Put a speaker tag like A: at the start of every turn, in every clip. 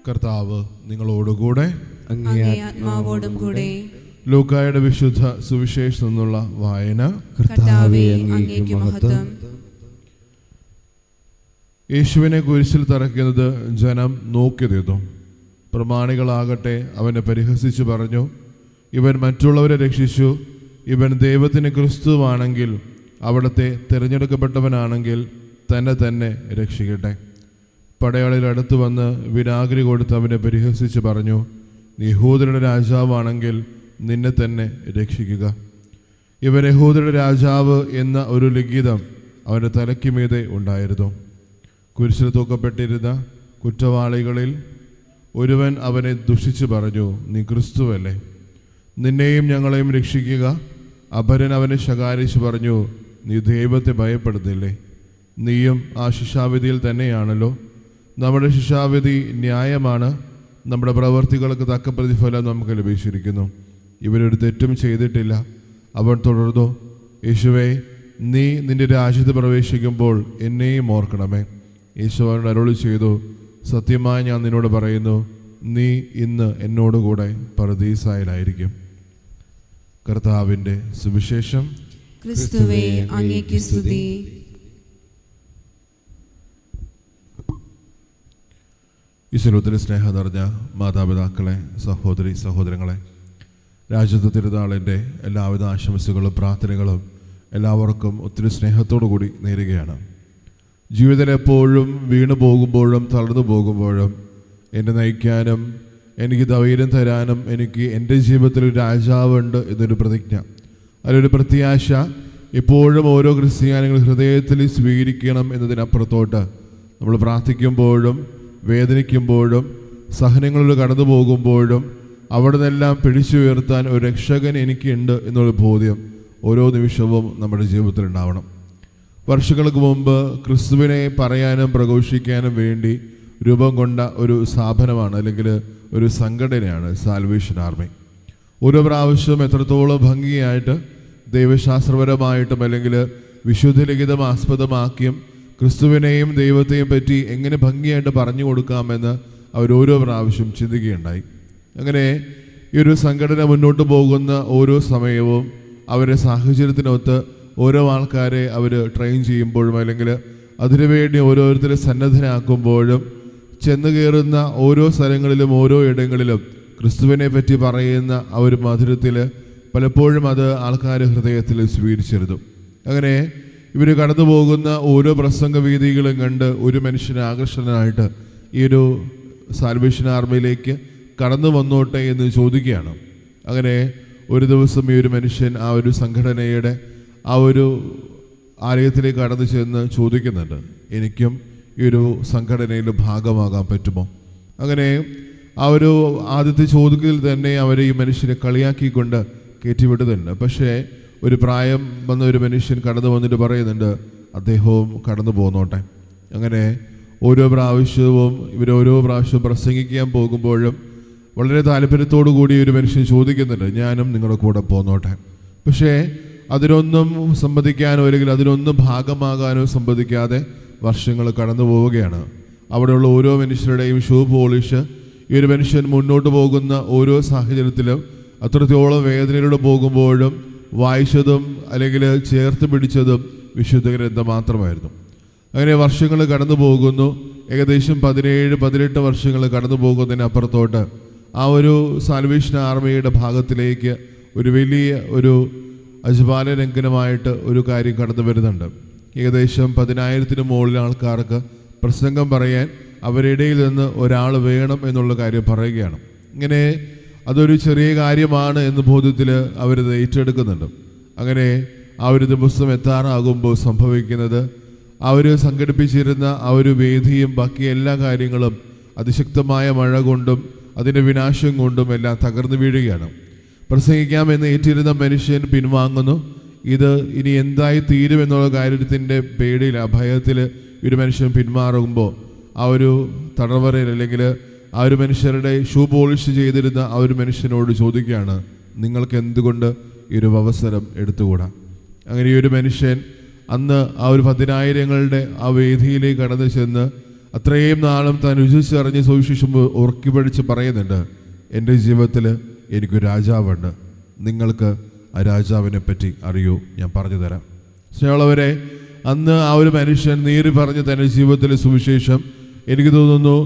A: കർത്താവ് നിങ്ങളോടുകൂടെ,
B: അങ്ങേ ആത്മാവോടും കൂടെ.
A: ലൂക്കായുടെ വിശുദ്ധ സുവിശേഷത്തിൽ നിന്നുള്ള വായന.
B: കർത്താവേ, അങ്ങേക്ക് മഹത്വം.
A: യേശുവിനെ കുരിശിൽ തറയ്ക്കുന്നത് ജനം നോക്കി നിന്നു. പ്രമാണികളാകട്ടെ അവനെ പരിഹസിച്ചു പറഞ്ഞു, ഇവൻ മറ്റുള്ളവരെ രക്ഷിച്ചു. ഇവൻ ദൈവത്തിന് ക്രിസ്തുവാണെങ്കിൽ, അവിടുത്തെ തിരഞ്ഞെടുക്കപ്പെട്ടവനാണെങ്കിൽ തന്നെ രക്ഷിക്കട്ടെ. പടയാളികൾ അടുത്തു വന്ന് വിനാഗിരി കൊടുത്ത് അവനെ പരിഹസിച്ച് പറഞ്ഞു, നീ യഹൂദരുടെ രാജാവാണെങ്കിൽ നിന്നെ തന്നെ രക്ഷിക്കുക. ഇവൻ യഹൂദരുടെ രാജാവ് എന്ന ഒരു ലിഖിതം അവൻ്റെ തലയ്ക്ക് മീതെ ഉണ്ടായിരുന്നു. കുരിശിൽ തൂക്കപ്പെട്ടിരുന്ന കുറ്റവാളികളിൽ ഒരുവൻ അവനെ ദുഷിച്ചു പറഞ്ഞു, നീ ക്രിസ്തുവല്ലേ, നിന്നെയും ഞങ്ങളെയും രക്ഷിക്കുക. അപരൻ അവനെ ശകാരിച്ചു പറഞ്ഞു, നീ ദൈവത്തെ ഭയപ്പെടുന്നില്ലേ? നീയും ആ ശിക്ഷാവിധിയിൽ തന്നെയാണല്ലോ. നമ്മുടെ ശിക്ഷാവിധി ന്യായമാണ്, നമ്മുടെ പ്രവർത്തികൾക്ക് തക്ക പ്രതിഫലം നമുക്ക് ലഭിച്ചിരിക്കുന്നു. ഇവരൊരു തെറ്റും ചെയ്തിട്ടില്ല. അവൻ തുടർന്നു, യേശുവേ, നീ നിന്റെ രാജ്യത്ത് പ്രവേശിക്കുമ്പോൾ എന്നെയും ഓർക്കണമേ. യേശു അവനോട് അരുളി ചെയ്തു, സത്യമായി ഞാൻ നിന്നോട് പറയുന്നു, നീ ഇന്ന് എന്നോടുകൂടെ പറുദീസായിലായിരിക്കും. കർത്താവിൻ്റെ സുവിശേഷം.
B: ക്രിസ്തുവേ, അങ്ങേക്ക് സ്തുതി.
A: ഈശ്വരത്തിൽ സ്നേഹം നിറഞ്ഞ മാതാപിതാക്കളെ, സഹോദരി സഹോദരങ്ങളെ, രാജ്യത്തെ തിരുനാളിൻ്റെ എല്ലാവിധ ആശംസകളും പ്രാർത്ഥനകളും എല്ലാവർക്കും ഒത്തിരി സ്നേഹത്തോടു കൂടി നേരുകയാണ്. ജീവിതത്തിൽ എപ്പോഴും വീണു പോകുമ്പോഴും തളർന്നു പോകുമ്പോഴും എന്നെ നയിക്കാനും എനിക്ക് ധൈര്യം തരാനും എനിക്ക് എൻ്റെ ജീവിതത്തിൽ ഒരു രാജാവുണ്ട് എന്നൊരു പ്രതിജ്ഞ, അതിലൊരു പ്രത്യാശ എപ്പോഴും ഓരോ ക്രിസ്ത്യാനികൾ ഹൃദയത്തിൽ സ്വീകരിക്കണം എന്നതിനപ്പുറത്തോട്ട് നമ്മൾ പ്രാർത്ഥിക്കുമ്പോഴും വേദനിക്കുമ്പോഴും സഹനങ്ങളിൽ കടന്നു പോകുമ്പോഴും അവിടെ നിന്നെല്ലാം പിടിച്ചുയർത്താൻ ഒരു രക്ഷകൻ എനിക്കുണ്ട് എന്നുള്ള ബോധ്യം ഓരോ നിമിഷവും നമ്മുടെ ജീവിതത്തിൽ ഉണ്ടാവണം. വർഷങ്ങൾക്ക് മുമ്പ് ക്രിസ്തുവിനെ പറയാനും പ്രഘോഷിക്കാനും വേണ്ടി രൂപം കൊണ്ട ഒരു സ്ഥാപനമാണ്, അല്ലെങ്കിൽ ഒരു സംഘടനയാണ് സാൽവേഷൻ ആർമി. ഓരോ പ്രാവശ്യവും എത്രത്തോളം ഭംഗിയായിട്ട് ദൈവശാസ്ത്രപരമായിട്ടും അല്ലെങ്കിൽ വിശുദ്ധ ലിഖിതം ആസ്പദമാക്കിയും ക്രിസ്തുവിനെയും ദൈവത്തെയും പറ്റി എങ്ങനെ ഭംഗിയായിട്ട് പറഞ്ഞു കൊടുക്കാമെന്ന് അവരോരോ പ്രാവശ്യം ചിന്തിക്കുകയുണ്ടായി. അങ്ങനെ ഈ ഒരു സംഘടന മുന്നോട്ട് പോകുന്ന ഓരോ സമയവും അവരുടെ സാഹചര്യത്തിനൊത്ത് ഓരോ ആൾക്കാരെ അവർ ട്രെയിൻ ചെയ്യുമ്പോഴും അല്ലെങ്കിൽ അതിനുവേണ്ടി ഓരോരുത്തരെ സന്നദ്ധനാക്കുമ്പോഴും ചെന്ന് കയറുന്ന ഓരോ സ്ഥലങ്ങളിലും ഓരോ ഇടങ്ങളിലും ക്രിസ്തുവിനെ പറ്റി പറയുന്ന ആ ഒരു മധുരത്തിൽ പലപ്പോഴും അത് ആൾക്കാർ ഹൃദയത്തിൽ സ്വീകരിച്ചിരുന്നു. അങ്ങനെ ഇവർ കടന്നു പോകുന്ന ഓരോ പ്രസംഗവേദികളും കണ്ട് ഒരു മനുഷ്യന് ആകർഷണനായിട്ട് ഈ ഒരു സാൽവേഷൻ ആർമിയിലേക്ക് കടന്നു വന്നോട്ടെ എന്ന് ചോദിക്കുകയാണ്. അങ്ങനെ ഒരു ദിവസം ഈ ഒരു മനുഷ്യൻ ആ ഒരു സംഘടനയുടെ ആ ഒരു ആലയത്തിലേക്ക് കടന്നു ചെന്ന് ചോദിക്കുന്നുണ്ട്, എനിക്കും ഈ ഒരു സംഘടനയിൽ ഭാഗമാകാൻ പറ്റുമോ? അങ്ങനെ ആ ഒരു ആദ്യത്തെ ചോദ്യത്തിൽ തന്നെ അവരെ ഈ മനുഷ്യനെ കളിയാക്കിക്കൊണ്ട് കയറ്റിവിടുന്നുണ്ട്. പക്ഷേ ഒരു പ്രായം വന്ന ഒരു മനുഷ്യൻ കടന്നു വന്നിട്ട് പറയുന്നുണ്ട്, അദ്ദേഹവും കടന്നു പോന്നോട്ടെ. അങ്ങനെ ഓരോ പ്രാവശ്യവും ഇവരോരോ പ്രാവശ്യവും പ്രസംഗിക്കാൻ പോകുമ്പോഴും വളരെ താല്പര്യത്തോടു കൂടി ഒരു മനുഷ്യൻ ചോദിക്കുന്നുണ്ട്, ഞാനും നിങ്ങളുടെ കൂടെ പോന്നോട്ടെ. പക്ഷേ അതിനൊന്നും സമ്മതിക്കാനോ അല്ലെങ്കിൽ അതിനൊന്നും ഭാഗമാകാനോ സമ്മതിക്കാതെ വർഷങ്ങൾ കടന്നു പോവുകയാണ്. അവിടെയുള്ള ഓരോ മനുഷ്യരുടെയും ഷൂ പോളിഷ് ഈ ഒരു മനുഷ്യൻ മുന്നോട്ട് പോകുന്ന ഓരോ സാഹചര്യത്തിലും അത്രത്തോളം വേദനയിലൂടെ പോകുമ്പോഴും വായിച്ചതും അല്ലെങ്കിൽ ചേർത്ത് പിടിച്ചതും വിശുദ്ധ ഗ്രന്ഥം മാത്രമായിരുന്നു. അങ്ങനെ വർഷങ്ങൾ കടന്നു പോകുന്നു. ഏകദേശം 17-18 വർഷങ്ങൾ കടന്നു പോകുന്നതിനപ്പുറത്തോട്ട് ആ ഒരു സാൽവേഷൻ ആർമിയുടെ ഭാഗത്തിലേക്ക് ഒരു വലിയ ഒരു അജ്ബാലലംഘനമായിട്ട് ഒരു കാര്യം കടന്നു വരുന്നുണ്ട്. ഏകദേശം 10,000-ന് മുകളിൽ ആൾക്കാർക്ക് പ്രസംഗം പറയാൻ അവരുടെ ഇടയിൽ നിന്ന് ഒരാൾ വേണം എന്നുള്ള കാര്യം പറയുകയാണ്. ഇങ്ങനെ അതൊരു ചെറിയ കാര്യമാണ് എന്ന ബോധ്യത്തിൽ അവരത് ഏറ്റെടുക്കുന്നുണ്ട്. അങ്ങനെ ആ ഒരു ദിവസം എത്താറാകുമ്പോൾ സംഭവിക്കുന്നത്, അവർ സംഘടിപ്പിച്ചിരുന്ന ആ ഒരു വേദിയും ബാക്കി എല്ലാ കാര്യങ്ങളും അതിശക്തമായ മഴ കൊണ്ടും അതിൻ്റെ വിനാശം കൊണ്ടും എല്ലാം തകർന്നു വീഴുകയാണ്. പ്രസംഗിക്കാമെന്ന് ഏറ്റിരുന്ന മനുഷ്യൻ പിൻവാങ്ങുന്നു. ഇത് ഇനി എന്തായി തീരുമെന്നുള്ള കാര്യത്തിൻ്റെ പേടിയിൽ, ഭയത്തിൽ ഒരു മനുഷ്യൻ പിന്മാറുമ്പോൾ ആ ഒരു തടവറയിൽ അല്ലെങ്കിൽ ആ ഒരു മനുഷ്യരുടെ ഷൂ പോളിഷ് ചെയ്തിരുന്ന ആ ഒരു മനുഷ്യനോട് ചോദിക്കുകയാണ്, നിങ്ങൾക്ക് എന്തുകൊണ്ട് ഈ ഒരു അവസരം എടുത്തുകൂടാ? അങ്ങനെ ഈ ഒരു മനുഷ്യൻ അന്ന് ആ ഒരു 10,000-ങ്ങളുടെ ആ വേദിയിലേക്ക് കടന്നു ചെന്ന് അത്രയും നാളും താൻ രുചിച്ചറിഞ്ഞ് സുവിശേഷം ഉറക്കി പഠിച്ച് പറയുന്നുണ്ട്, എൻ്റെ ജീവിതത്തിൽ എനിക്കൊരു രാജാവുണ്ട്, നിങ്ങൾക്ക് ആ രാജാവിനെ പറ്റി അറിയൂ, ഞാൻ പറഞ്ഞു തരാം. സ്നേഹമുള്ളവരെ, അന്ന് ആ ഒരു മനുഷ്യൻ നേരി പറഞ്ഞ് തൻ്റെ ജീവിതത്തിലെ സുവിശേഷം, എനിക്ക് തോന്നുന്നു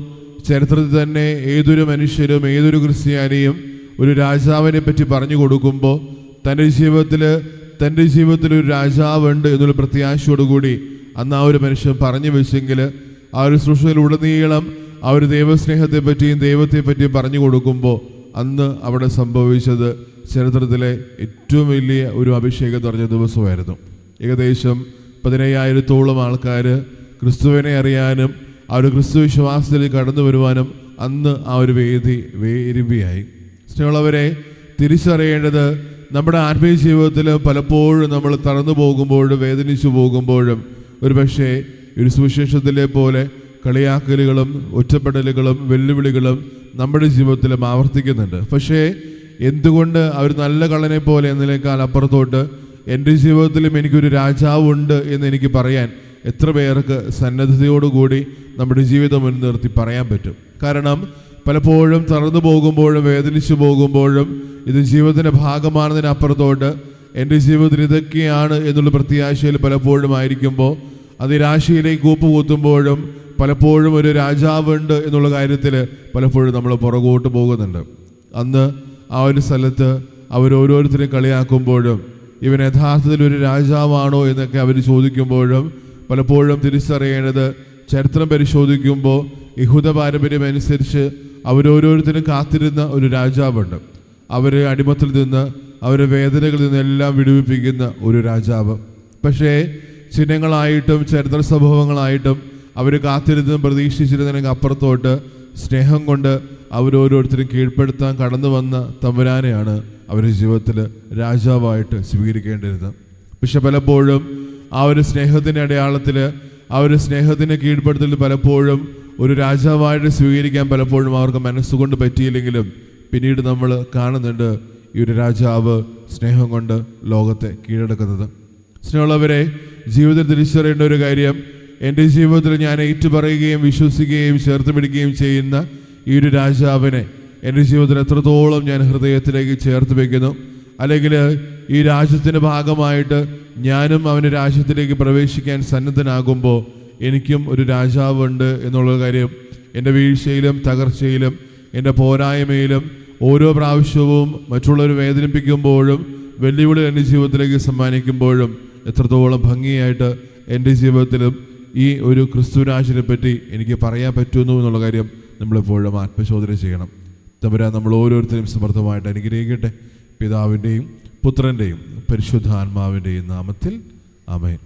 A: ചരിത്രത്തിൽ തന്നെ ഏതൊരു മനുഷ്യരും ഏതൊരു ക്രിസ്ത്യാനിയും ഒരു രാജാവിനെ പറ്റി പറഞ്ഞു കൊടുക്കുമ്പോൾ തൻ്റെ ജീവിതത്തിൽ ഒരു രാജാവുണ്ട് എന്നുള്ള പ്രത്യാശയോടുകൂടി അന്ന് ആ ഒരു മനുഷ്യൻ പറഞ്ഞു വെച്ചെങ്കിൽ ആ ഒരു സൃഷ്ടിയിലുടനീളം ആ ഒരു ദൈവസ്നേഹത്തെ പറ്റിയും ദൈവത്തെ പറ്റിയും പറഞ്ഞു കൊടുക്കുമ്പോൾ അന്ന് അവിടെ സംഭവിച്ചത് ചരിത്രത്തിലെ ഏറ്റവും വലിയ ഒരു അഭിഷേകം നിറഞ്ഞ ദിവസമായിരുന്നു. ഏകദേശം 15,000-ഓളം ആൾക്കാർ ക്രിസ്തുവിനെ അറിയാനും ആ ഒരു ക്രിസ്തു വിശ്വാസത്തിൽ കടന്നു വരുവാനും അന്ന് ആ ഒരു വേദി വേരുവിയായി. സ്നേഹമുള്ളവരെ, തിരിച്ചറിയേണ്ടത് നമ്മുടെ ആത്മീയ ജീവിതത്തിൽ പലപ്പോഴും നമ്മൾ തളർന്നു പോകുമ്പോഴും വേദനിച്ചു പോകുമ്പോഴും ഒരു പക്ഷേ ഒരു സുവിശേഷത്തിലെ പോലെ കളിയാക്കലുകളും ഒറ്റപ്പെടലുകളും വെല്ലുവിളികളും നമ്മുടെ ജീവിതത്തിലും ആവർത്തിക്കുന്നുണ്ട്. പക്ഷേ എന്തുകൊണ്ട് ആ ഒരു നല്ല കള്ളനെ പോലെ എന്നതിനേക്കാൾ അപ്പുറത്തോട്ട് എൻ്റെ ജീവിതത്തിലും എനിക്കൊരു രാജാവുണ്ട് എന്ന് എനിക്ക് പറയാൻ എത്ര പേർക്ക് സന്നദ്ധതയോടുകൂടി നമ്മുടെ ജീവിതം മുൻനിർത്തി പറയാൻ പറ്റും? കാരണം പലപ്പോഴും തളർന്നു പോകുമ്പോഴും വേദനിച്ചു പോകുമ്പോഴും ഇത് ജീവിതത്തിൻ്റെ ഭാഗമാണെന്നതിനപ്പുറത്തോട്ട് എൻ്റെ ജീവിതത്തിൽ ഇതൊക്കെയാണ് എന്നുള്ള പ്രത്യാശയിൽ പലപ്പോഴും ആയിരിക്കുമ്പോൾ അത് നിരാശയിലേക്ക് കൂപ്പുകൂത്തുമ്പോഴും പലപ്പോഴും ഒരു രാജാവുണ്ട് എന്നുള്ള കാര്യത്തിൽ പലപ്പോഴും നമ്മൾ പുറകോട്ട് പോകുന്നുണ്ട്. അന്ന് ആ ഒരു സ്ഥലത്ത് അവരോരോരുത്തരും കളിയാക്കുമ്പോഴും ഇവൻ യഥാർത്ഥത്തിൽ ഒരു രാജാവാണോ എന്നൊക്കെ അവർ ചോദിക്കുമ്പോഴും പലപ്പോഴും തിരിച്ചറിയേണ്ടത് ചരിത്രം പരിശോധിക്കുമ്പോൾ യഹൂദ പാരമ്പര്യം അനുസരിച്ച് അവരോരോരുത്തരും കാത്തിരുന്ന ഒരു രാജാവുണ്ട്. അവരെ അടിമത്തിൽ നിന്ന് അവരെ വേദനകളിൽ നിന്നെല്ലാം വിടുവിപ്പിക്കുന്ന ഒരു രാജാവ്. പക്ഷേ ചിഹ്നങ്ങളായിട്ടും ചരിത്ര സംഭവങ്ങളായിട്ടും അവർ കാത്തിരുന്നും പ്രതീക്ഷിച്ചിരുന്നതിന് അപ്പുറത്തോട്ട് സ്നേഹം കൊണ്ട് അവരോരോരുത്തരും കീഴ്പ്പെടുത്താൻ കടന്നു വന്ന തമ്പുരാനെയാണ് അവരുടെ ജീവിതത്തിൽ രാജാവായിട്ട് സ്വീകരിക്കേണ്ടിരുന്നത്. പക്ഷെ പലപ്പോഴും ആ ഒരു സ്നേഹത്തിൻ്റെ അടയാളത്തിൽ ആ ഒരു സ്നേഹത്തിൻ്റെ കീഴ്പ്പെടുത്തൽ പലപ്പോഴും ഒരു രാജാവായിട്ട് സ്വീകരിക്കാൻ പലപ്പോഴും അവർക്ക് മനസ്സുകൊണ്ട് പറ്റിയില്ലെങ്കിലും പിന്നീട് നമ്മൾ കാണുന്നുണ്ട് ഈ ഒരു രാജാവ് സ്നേഹം കൊണ്ട് ലോകത്തെ കീഴടക്കുന്നത്. സ്നേഹമുള്ളവരെ, ജീവിതത്തിൽ തിരിച്ചറിയേണ്ട ഒരു കാര്യം, എൻ്റെ ജീവിതത്തിൽ ഞാൻ ഏറ്റുപറയുകയും വിശ്വസിക്കുകയും ചേർത്ത് പിടിക്കുകയും ചെയ്യുന്ന ഈ ഒരു രാജാവിനെ എൻ്റെ ജീവിതത്തിൽ എത്രത്തോളം ഞാൻ ഹൃദയത്തിലേക്ക് ചേർത്ത് വയ്ക്കുന്നു, അല്ലെങ്കിൽ ഈ രാജ്യത്തിൻ്റെ ഭാഗമായിട്ട് ഞാനും അവൻ്റെ രാജ്യത്തിലേക്ക് പ്രവേശിക്കാൻ സന്നദ്ധനാകുമ്പോൾ എനിക്കും ഒരു രാജാവുണ്ട് എന്നുള്ള കാര്യം എൻ്റെ വീഴ്ചയിലും തകർച്ചയിലും എൻ്റെ പോരായ്മയിലും ഓരോ പ്രാവശ്യവും മറ്റുള്ളവർ വേദനിപ്പിക്കുമ്പോഴും വെല്ലുവിളി എൻ്റെ ജീവിതത്തിലേക്ക് സമ്മാനിക്കുമ്പോഴും എത്രത്തോളം ഭംഗിയായിട്ട് എൻ്റെ ജീവിതത്തിലും ഈ ഒരു ക്രിസ്തുരാജിനെ പറ്റി എനിക്ക് പറയാൻ പറ്റുന്നു എന്നുള്ള കാര്യം നമ്മളെപ്പോഴും ആത്മശോധന ചെയ്യണം. തമ്പുരാൻ നമ്മൾ ഓരോരുത്തരും സമർത്ഥമായിട്ട് അനുഗ്രഹിക്കട്ടെ. പിതാവിൻ്റെയും പുത്രൻ്റെയും പരിശുദ്ധാത്മാവിൻ്റെയും നാമത്തിൽ ആമേൻ.